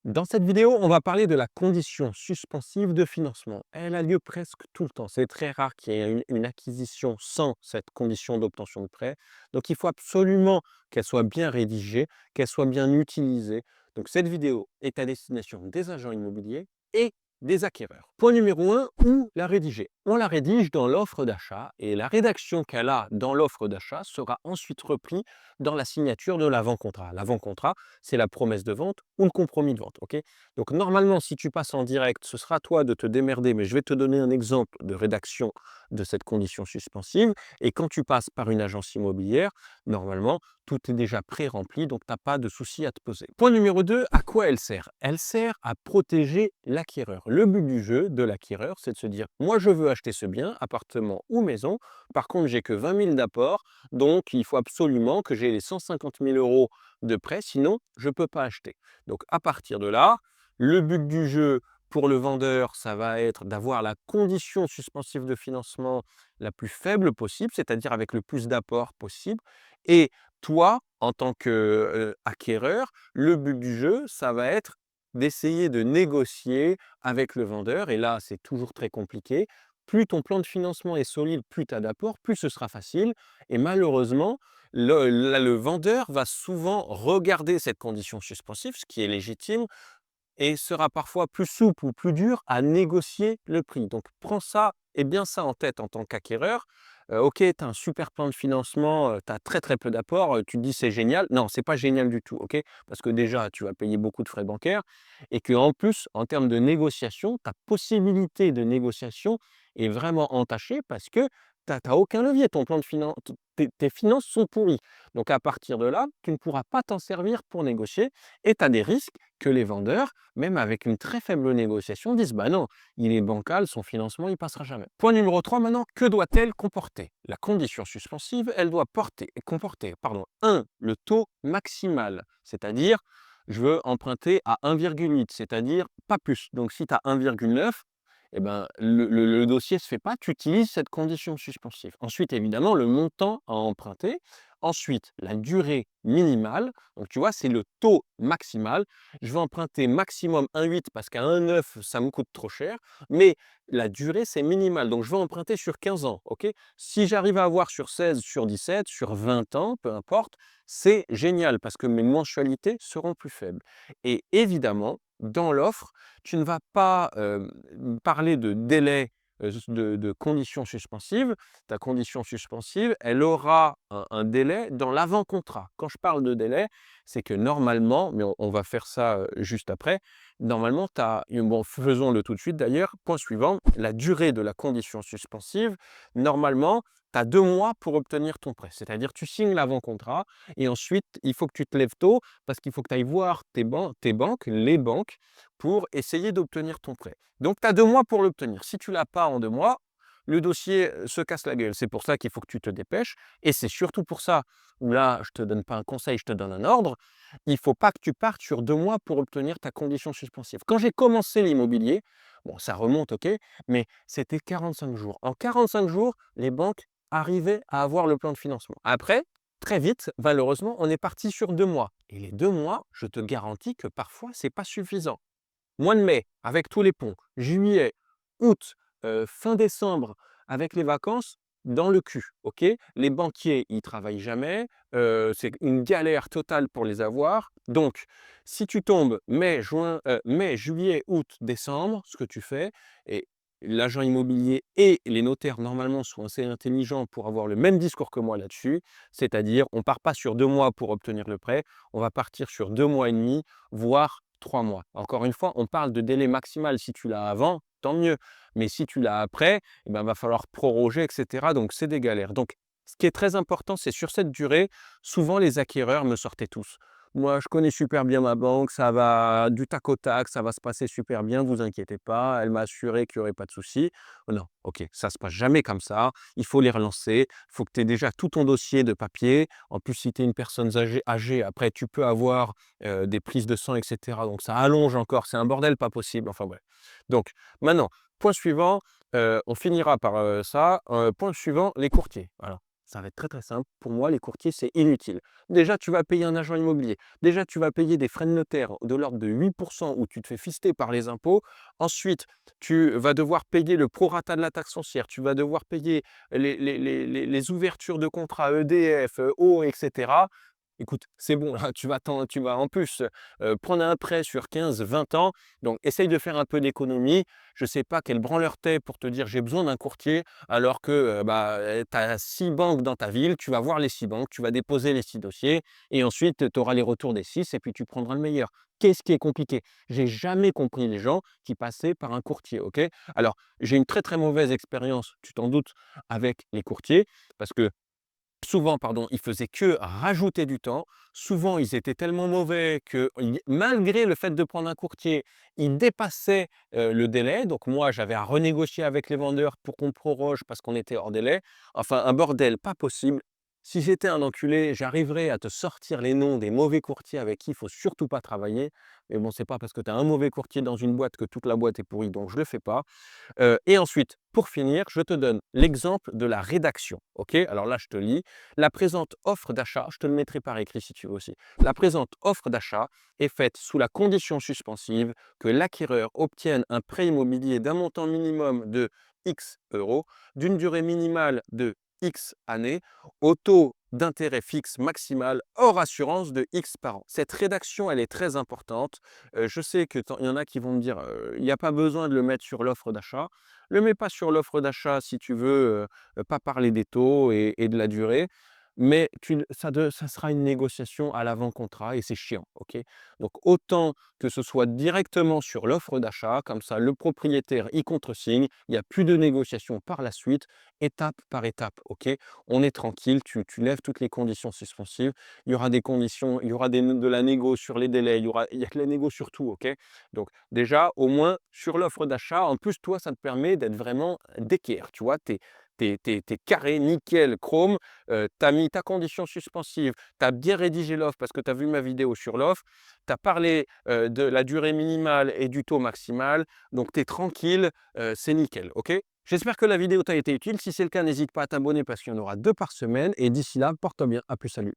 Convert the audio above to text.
Dans cette vidéo, on va parler de la condition suspensive de financement. Elle a lieu presque tout le temps. C'est très rare qu'il y ait une acquisition sans cette condition d'obtention de prêt. Donc, il faut absolument qu'elle soit bien rédigée, qu'elle soit bien utilisée. Donc, cette vidéo est à destination des agents immobiliers et des acquéreurs. Point numéro un, où la rédiger? On la rédige dans l'offre d'achat et la rédaction qu'elle a dans l'offre d'achat sera ensuite reprise dans la signature de l'avant-contrat. L'avant-contrat, c'est la promesse de vente ou le compromis de vente. Ok. Donc normalement, si tu passes en direct, ce sera à toi de te démerder, mais je vais te donner un exemple de rédaction de cette condition suspensive. Et quand tu passes par une agence immobilière, normalement, tout est déjà pré-rempli, donc tu n'as pas de souci à te poser. Point numéro 2, à quoi elle sert? Elle sert à protéger l'acquéreur. Le but du jeu de l'acquéreur, c'est de se dire, moi je veux acheter ce bien, appartement ou maison, par contre j'ai que 20 000 d'apport, donc il faut absolument que j'ai les 150 000 euros de prêt, sinon je ne peux pas acheter. Donc à partir de là, le but du jeu pour le vendeur, ça va être d'avoir la condition suspensive de financement la plus faible possible, c'est-à-dire avec le plus d'apport possible. Et toi, en tant qu'acquéreur, le but du jeu, ça va être d'essayer de négocier avec le vendeur. Et là, c'est toujours très compliqué. Plus ton plan de financement est solide, plus tu as d'apport, plus ce sera facile. Et malheureusement, le vendeur va souvent regarder cette condition suspensive, ce qui est légitime, et sera parfois plus souple ou plus dur à négocier le prix. Donc prends ça et bien ça en tête en tant qu'acquéreur. Ok, tu as un super plan de financement, tu as très très peu d'apport, tu te dis c'est génial. Non, c'est pas génial du tout, ok? Parce que déjà, tu vas payer beaucoup de frais bancaires et qu'en plus, en termes de négociation, ta possibilité de négociation est vraiment entachée parce que tu n'as aucun levier. Ton plan de finance, tes finances sont pourries. Donc à partir de là, tu ne pourras pas t'en servir pour négocier et tu as des risques que les vendeurs, même avec une très faible négociation, disent bah non, il est bancal, son financement, il passera jamais. Point numéro 3 maintenant, que doit-elle comporter? La condition suspensive, elle doit comporter, un, le taux maximal, c'est-à-dire je veux emprunter à 1,8, c'est-à-dire pas plus. Donc si tu as 1,9, eh ben, le dossier ne se fait pas, tu utilises cette condition suspensive. Ensuite, évidemment, le montant à emprunter. Ensuite, la durée minimale. Donc, tu vois, c'est le taux maximal. Je vais emprunter maximum 1,8 parce qu'à 1,9, ça me coûte trop cher. Mais la durée, c'est minimal. Donc, je vais emprunter sur 15 ans. Ok. Si j'arrive à avoir sur 16, sur 17, sur 20 ans, peu importe, c'est génial parce que mes mensualités seront plus faibles. Et évidemment, dans l'offre, tu ne vas pas parler de délai de conditions suspensives. Ta condition suspensive, elle aura un délai dans l'avant-contrat. Quand je parle de délai, c'est que normalement, mais on va faire ça juste après, normalement, bon, faisons-le tout de suite d'ailleurs, point suivant, la durée de la condition suspensive, normalement, tu as 2 mois pour obtenir ton prêt. C'est-à-dire, tu signes l'avant-contrat et ensuite, il faut que tu te lèves tôt parce qu'il faut que tu ailles voir tes banques, les banques, pour essayer d'obtenir ton prêt. Donc, tu as 2 mois pour l'obtenir. Si tu ne l'as pas en 2 mois, le dossier se casse la gueule. C'est pour ça qu'il faut que tu te dépêches. Et c'est surtout pour ça, où là, je ne te donne pas un conseil, je te donne un ordre. Il ne faut pas que tu partes sur 2 mois pour obtenir ta condition suspensive. Quand j'ai commencé l'immobilier, bon, ça remonte, ok, mais c'était 45 jours. En 45 jours, les banques arrivaient à avoir le plan de financement. Après, très vite, malheureusement, on est parti sur 2 mois. Et les 2 mois, je te garantis que parfois, ce n'est pas suffisant. Mois de mai, avec tous les ponts, juillet, août, fin décembre, avec les vacances, dans le cul, ok? Les banquiers, ils travaillent jamais, c'est une galère totale pour les avoir. Donc, si tu tombes mai, juillet, août, décembre, ce que tu fais, et l'agent immobilier et les notaires, normalement, sont assez intelligents pour avoir le même discours que moi là-dessus, c'est-à-dire on ne part pas sur 2 mois pour obtenir le prêt, on va partir sur 2 mois et demi, voire 3 mois. Encore une fois, on parle de délai maximal. Si tu l'as avant, tant mieux. Mais si tu l'as après, il va falloir proroger, etc. Donc, c'est des galères. Donc, ce qui est très important, c'est sur cette durée, souvent les acquéreurs me sortaient tous. Moi, je connais super bien ma banque, ça va du tac au tac, ça va se passer super bien, vous inquiétez pas. Elle m'a assuré qu'il n'y aurait pas de souci. Non, ok, ça se passe jamais comme ça. Il faut les relancer. Il faut que tu aies déjà tout ton dossier de papier. En plus, si tu es une personne âgée, après, tu peux avoir des prises de sang, etc. Donc ça allonge encore, c'est un bordel pas possible. Enfin bref. Donc maintenant, point suivant, on finira par ça. Point suivant, les courtiers. Voilà. Ça va être très, très simple. Pour moi, les courtiers, c'est inutile. Déjà, tu vas payer un agent immobilier. Déjà, tu vas payer des frais de notaire de l'ordre de 8% où tu te fais fister par les impôts. Ensuite, tu vas devoir payer le prorata de la taxe foncière. Tu vas devoir payer les ouvertures de contrats EDF, eau, etc. Écoute, c'est bon, là, tu vas en plus prendre un prêt sur 15, 20 ans. Donc, essaye de faire un peu d'économie. Je ne sais pas quel branleur t'es pour te dire j'ai besoin d'un courtier alors que tu as 6 banques dans ta ville. Tu vas voir les 6 banques, tu vas déposer les 6 dossiers et ensuite tu auras les retours des 6 et puis tu prendras le meilleur. Qu'est-ce qui est compliqué? J'ai jamais compris les gens qui passaient par un courtier, ok? Alors, j'ai une très très mauvaise expérience, tu t'en doutes, avec les courtiers parce que souvent, pardon, ils faisaient que rajouter du temps. Souvent, ils étaient tellement mauvais que malgré le fait de prendre un courtier, ils dépassaient le délai. Donc moi, j'avais à renégocier avec les vendeurs pour qu'on proroge parce qu'on était hors délai. Enfin, un bordel pas possible. Si j'étais un enculé, j'arriverais à te sortir les noms des mauvais courtiers avec qui il faut surtout pas travailler. Mais bon, c'est pas parce que tu as un mauvais courtier dans une boîte que toute la boîte est pourrie, donc je le fais pas. Et ensuite, pour finir, je te donne l'exemple de la rédaction. OK? Alors là, je te lis. La présente offre d'achat, je te le mettrai par écrit si tu veux aussi. La présente offre d'achat est faite sous la condition suspensive que l'acquéreur obtienne un prêt immobilier d'un montant minimum de X euros, d'une durée minimale de X années, au taux d'intérêt fixe maximal hors assurance de X par an. Cette rédaction, elle est très importante. Je sais qu'il y en a qui vont me dire, il n'y a pas besoin de le mettre sur l'offre d'achat. Le mets pas sur l'offre d'achat si tu veux pas parler des taux et de la durée, mais ça sera une négociation à l'avant-contrat et c'est chiant, OK? Donc autant que ce soit directement sur l'offre d'achat, comme ça le propriétaire y contresigne, il y a plus de négociation par la suite, étape par étape, OK? On est tranquille, tu lèves toutes les conditions suspensives, il y aura des conditions, il y aura de la négo sur les délais, il y a de la négo sur tout, OK? Donc déjà, au moins sur l'offre d'achat, en plus, toi, ça te permet d'être vraiment d'équerre, tu vois? Tu es carré, nickel, chrome, tu as mis ta condition suspensive, tu as bien rédigé l'offre parce que tu as vu ma vidéo sur l'offre, tu as parlé de la durée minimale et du taux maximal, donc tu es tranquille, c'est nickel, OK? J'espère que la vidéo t'a été utile. Si c'est le cas, n'hésite pas à t'abonner parce qu'il y en aura 2 par semaine et d'ici là, porte-toi bien. À plus, salut.